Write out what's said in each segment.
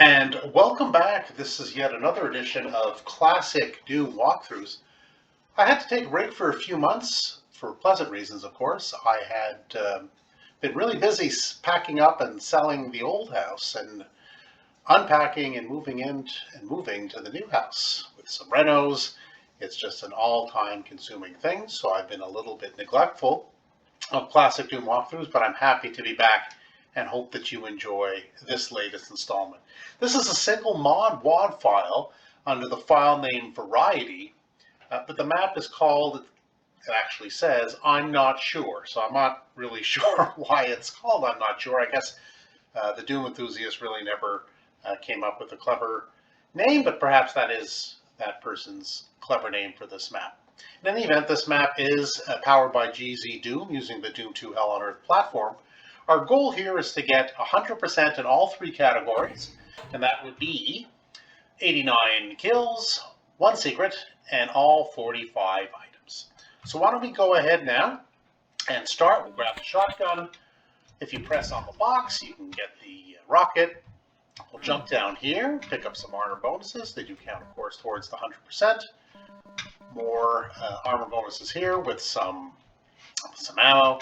And welcome back. This is yet another edition of Classic Doom Walkthroughs. I had to take a break for a few months, for pleasant reasons, of course. I had been really busy packing up and selling the old house and unpacking and moving to the new house with some renos. It's just an all-time consuming thing, so I've been a little bit neglectful of Classic Doom Walkthroughs, but I'm happy to be back and hope that you enjoy this latest installment. This is a single mod WAD file under the file name Variety, but the map is called, it actually says, I'm not sure. So I'm not really sure why it's called I'm not sure. I guess the Doom enthusiast really never came up with a clever name, but perhaps that is that person's clever name for this map. In any event, this map is powered by GZDoom using the Doom 2 Hell on Earth platform. Our goal here is to get 100% in all three categories, and that would be 89 kills, 1 secret, and all 45 items. So why don't we go ahead now and start. We'll grab the shotgun. If you press on the box, you can get the rocket. We'll jump down here, pick up some armor bonuses. They do count, of course, towards the 100%. More armor bonuses here with some ammo.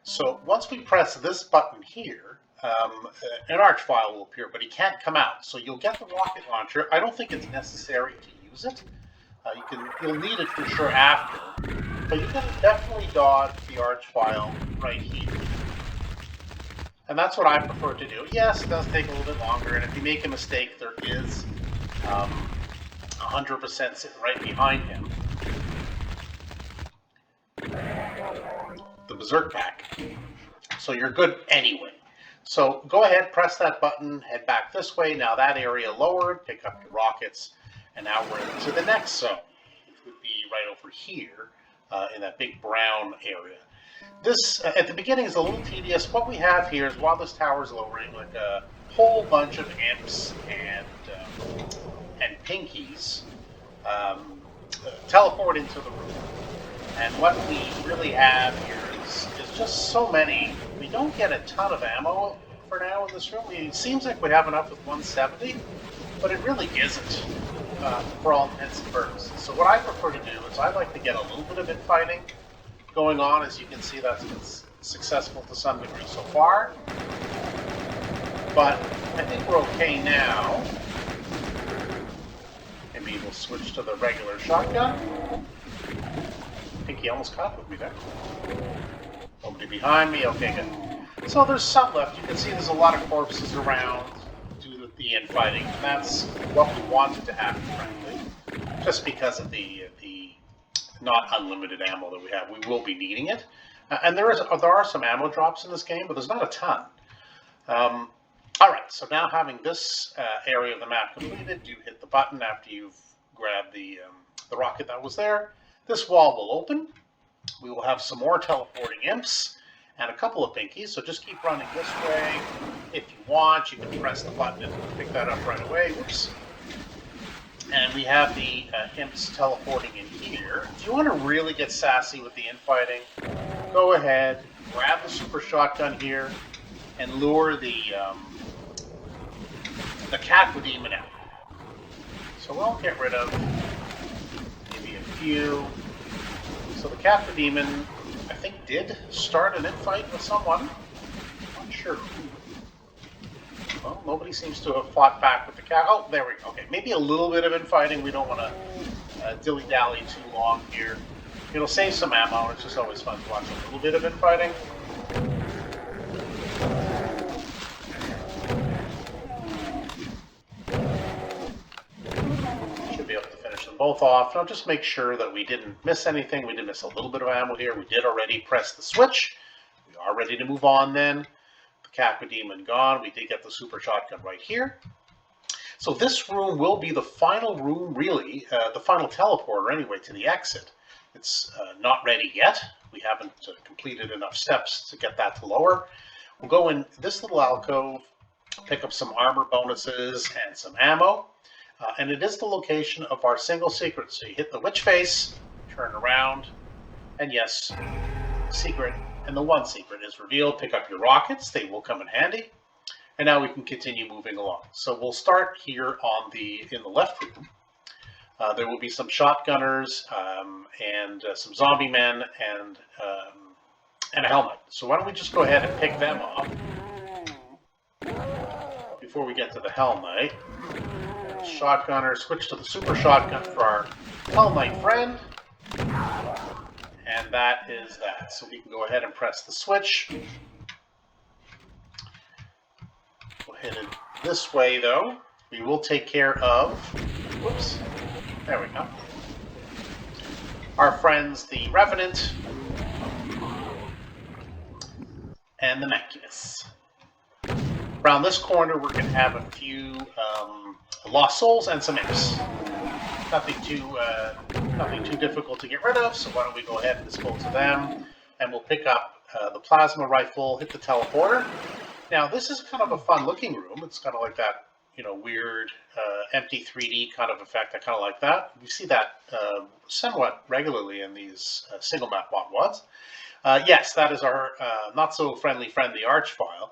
So once we press this button here, an arch file will appear, but he can't come out. So you'll get the rocket launcher. I don't think it's necessary to use it. You'll need it for sure after, but you can definitely dodge the arch file right here. And that's what I prefer to do. Yes, it does take a little bit longer, and if you make a mistake, there is 100% sitting right behind him. The Berserk pack. So you're good anyway. So go ahead, press that button, head back this way. Now that area lowered, pick up your rockets, and now we're into the next zone, which would be right over here in that big brown area. This, at the beginning, is a little tedious. What we have here is, while this tower is lowering, like a whole bunch of imps and pinkies teleport into the room. And what we really have here is just so many. We don't get a ton of ammo for now in this room. It seems like we have enough with 170, but it really isn't for all intents and purposes. So what I prefer to do is I like to get a little bit of infighting going on. As you can see, that's been successful to some degree so far. But I think we're okay now. Maybe we'll switch to the regular shotgun. I think he almost caught with me there. Nobody behind me. Okay, good. So there's some left. You can see there's a lot of corpses around due to the infighting. And that's what we wanted to happen, frankly. Just because of the not unlimited ammo that we have. We will be needing it. And there are some ammo drops in this game, but there's not a ton. All right, so now having this area of the map completed, do hit the button after you've grabbed the rocket that was there. This wall will open. We will have some more teleporting imps and a couple of pinkies, so just keep running this way. If you want, you can press the button and pick that up right away. Whoops. And we have the imps teleporting in here. If you want to really get sassy with the infighting, go ahead, grab the super shotgun here, and lure the GZDoom out. So we'll get rid of maybe a few. So the GZDoom, I think, did start an infight with someone. I'm not sure who. Well, nobody seems to have fought back with the cat. Oh, there we go. Okay, maybe a little bit of infighting. We don't want to dilly-dally too long here. It'll save some ammo. It's just always fun to watch a little bit of infighting. Should be able to finish them both off. Now just make sure that we didn't miss anything. We did miss a little bit of ammo here. We did already press the switch. We are ready to move on then. GZDoom gone. We did get the super shotgun right here. So this room will be the final room, really, the final teleporter anyway to the exit. It's not ready yet. We haven't completed enough steps to get that to lower. We'll go in this little alcove, pick up some armor bonuses and some ammo. And it is the location of our single secret. So you hit the witch face, turn around, and yes, secret. And the one secret is revealed. Pick up your rockets. They will come in handy. And now we can continue moving along. So we'll start here on in the left room. There will be some shotgunners and some zombie men and a helmet. So why don't we just go ahead and pick them up before we get to the Hell Knight. Shotgunner, switch to the super shotgun for our Hell Knight friend. And that is that. So we can go ahead and press the switch. We'll hit it this way though. We will take care of, whoops, there we go. Our friends, the Revenant and the Mancubus. Around this corner, we're going to have a few lost souls and some imps. Nothing too difficult to get rid of, so why don't we go ahead and dispose of them, and we'll pick up the plasma rifle, hit the teleporter. Now, this is kind of a fun-looking room. It's kind of like that, weird empty 3D kind of effect. I kind of like that. We see that somewhat regularly in these single map WADs. Yes, that is our not-so-friendly friend, the Archvile.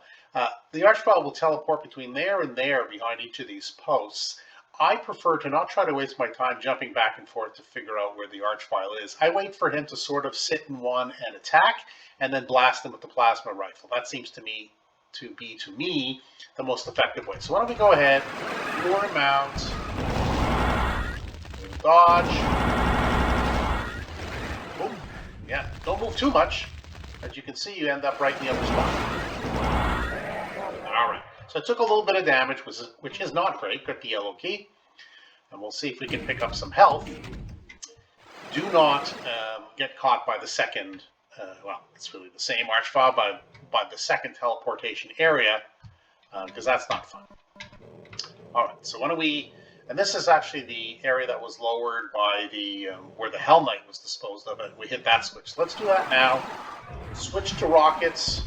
The Archvile will teleport between there and there behind each of these posts. I prefer to not try to waste my time jumping back and forth to figure out where the Archvile is. I wait for him to sort of sit in one and attack, and then blast him with the plasma rifle. That seems to be the most effective way. So why don't we go ahead, lure him out, dodge. Boom. Yeah, don't move too much. As you can see, you end up right in the other spot. Alright, so it took a little bit of damage, which is not great. Got the yellow key. And we'll see if we can pick up some health. Do not get caught by the second, well, it's really the same Archvile, by the second teleportation area, because that's not fun. Alright, so why don't we, and this is actually the area that was lowered by the, where the Hell Knight was disposed of, and we hit that switch. So let's do that now. Switch to rockets.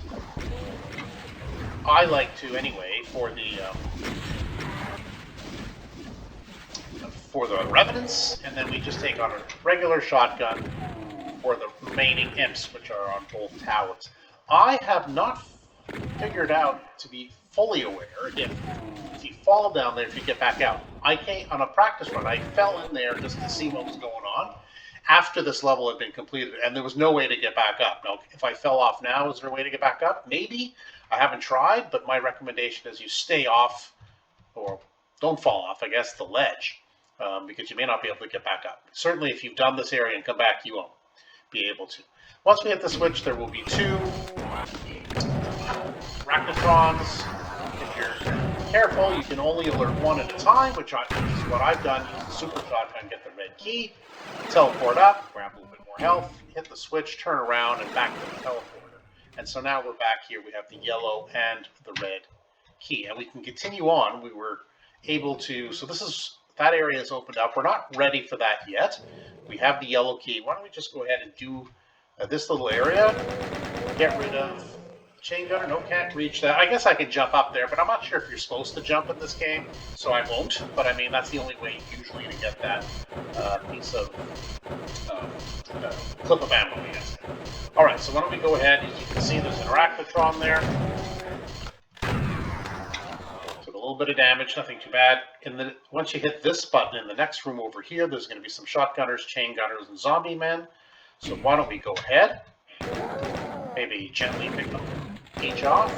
I like to, anyway, for the Revenants, and then we just take on a regular shotgun for the remaining imps, which are on both towers. I have not figured out to be fully aware if you fall down there, if you get back out. I came on a practice run. I fell in there just to see what was going on after this level had been completed, and there was no way to get back up. Now, if I fell off now, is there a way to get back up? Maybe. I haven't tried, but my recommendation is you stay off, or don't fall off, I guess, the ledge, because you may not be able to get back up. Certainly, if you've done this area and come back, you won't be able to. Once we hit the switch, there will be two Arachnotrons. If you're careful, you can only alert one at a time, which is what I've done. Use the super shotgun, get the red key, teleport up, grab a little bit more health, hit the switch, turn around, and back to the teleporter. And so now we're back here. We have the yellow and the red key, and we can continue on. We were able to, so that area is opened up. We're not ready for that yet. We have the yellow key. Why don't we just go ahead and do this little area, get rid of chain gunner. No, can't reach that. I guess I can jump up there, but I'm not sure if you're supposed to jump in this game, so I won't. But I mean, that's the only way usually to get that piece of clip of ammo. Yes. All right, so why don't we go ahead? As you can see, there's an Arachnotron there. Took a little bit of damage, nothing too bad. Once you hit this button in the next room over here, there's going to be some shotgunners, chain gunners, and zombie men. So why don't we go ahead? Maybe gently pick them each off.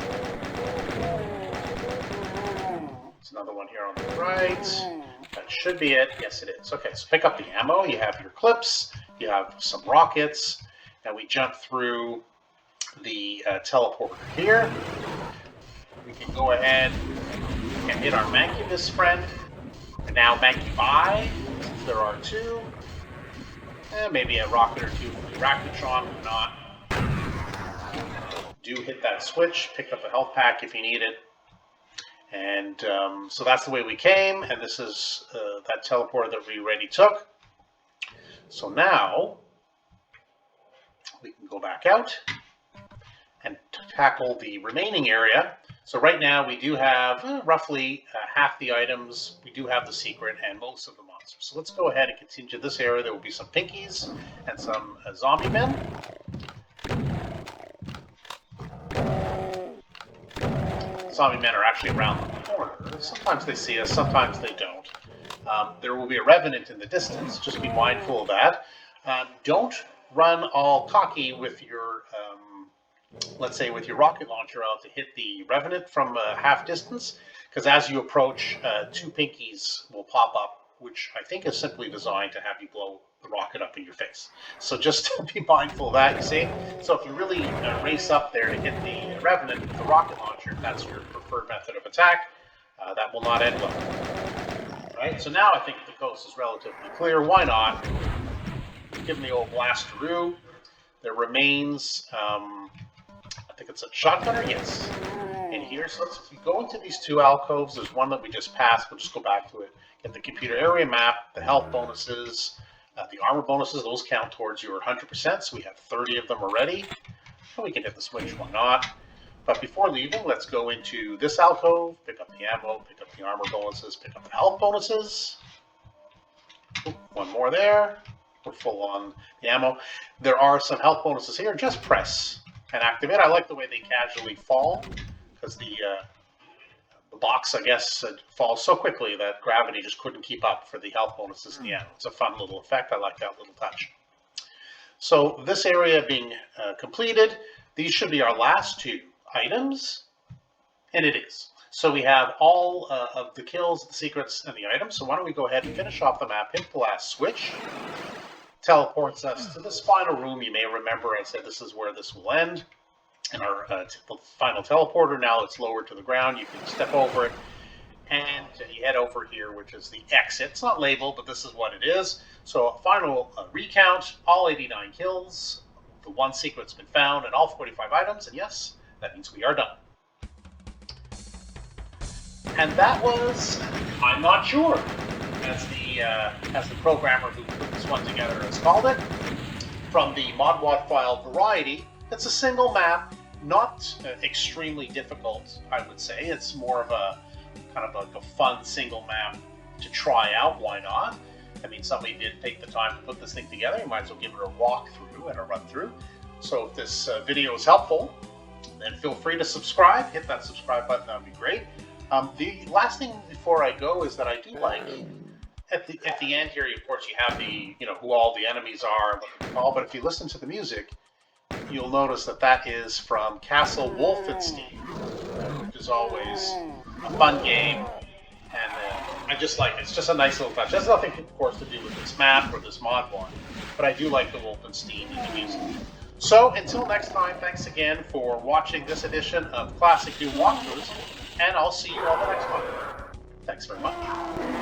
There's another one here on the right. That should be it. Yes, it is. Okay, so pick up the ammo. You have your clips. You have some rockets. Now we jump through the teleporter here. We can go ahead and hit our Mancubus friend. And now Mancubi, since there are two. Maybe a rocket or two for the Arachnotron, or not. Do hit that switch, pick up a health pack if you need it. And so that's the way we came, and this is that teleporter that we already took. So now we can go back out and tackle the remaining area. So right now we do have roughly half the items. We do have the secret and most of the monsters. So let's go ahead and continue to this area. There will be some pinkies and some zombie men. zombie men are actually around the corner. Sometimes they see us, sometimes they don't. There will be a revenant in the distance, just be mindful of that. Don't run all cocky with your, let's say with your rocket launcher out to hit the revenant from half distance, because as you approach, two pinkies will pop up, which I think is simply designed to have you blow the rocket up in your face. So just be mindful of that, you see? So if you really race up there to hit the revenant with the rocket launcher, if that's your preferred method of attack, that will not end well. Right? So now I think the coast is relatively clear. Why not? Give them the old blasteroo. There remains, I think it's a shotgunner, yes. In here, so if you go into these two alcoves, there's one that we just passed, we'll just go back to it. Get the computer area map, the health bonuses, the armor bonuses, those count towards your 100%, so we have 30 of them already. And we can hit the switch, why not? But before leaving, let's go into this alcove, pick up the ammo, pick up the armor bonuses, pick up the health bonuses. Oop, one more there. We're full on the ammo. There are some health bonuses here, just press and activate. I like the way they casually fall, because the box, I guess, falls so quickly that gravity just couldn't keep up for the health bonuses in the end. It's a fun little effect. I like that little touch. So this area being completed, these should be our last two items, and it is. So we have all of the kills, the secrets, and the items. So why don't we go ahead and finish off the map, hit the last switch. Teleports us to this final room. You may remember I said this is where this will end. And our final teleporter, now it's lowered to the ground. You can step over it, and you head over here, which is the exit. It's not labeled, but this is what it is. So a final recount, all 89 kills, the one secret's been found, and all 45 items, and yes, that means we are done. And that was, I'm not sure, as the programmer who put this one together has called it, from the mod file variety. It's a single map, not extremely difficult, I would say. It's more of a kind of like a fun single map to try out. Why not? I mean, somebody did take the time to put this thing together. You might as well give it a walkthrough and a run through. So if this video is helpful, then feel free to subscribe. Hit that subscribe button. That would be great. The last thing before I go is that I do like at the end here. Of course, you have the who all the enemies are and what they call. But if you listen to the music, you'll notice that that is from Castle Wolfenstein, which is always a fun game, and I just like it. It's just a nice little touch. It has nothing, of course, to do with this map or this mod one, but I do like the Wolfenstein in the music. So, until next time, thanks again for watching this edition of Classic Doom Walkthroughs, and I'll see you on the next one. Thanks very much.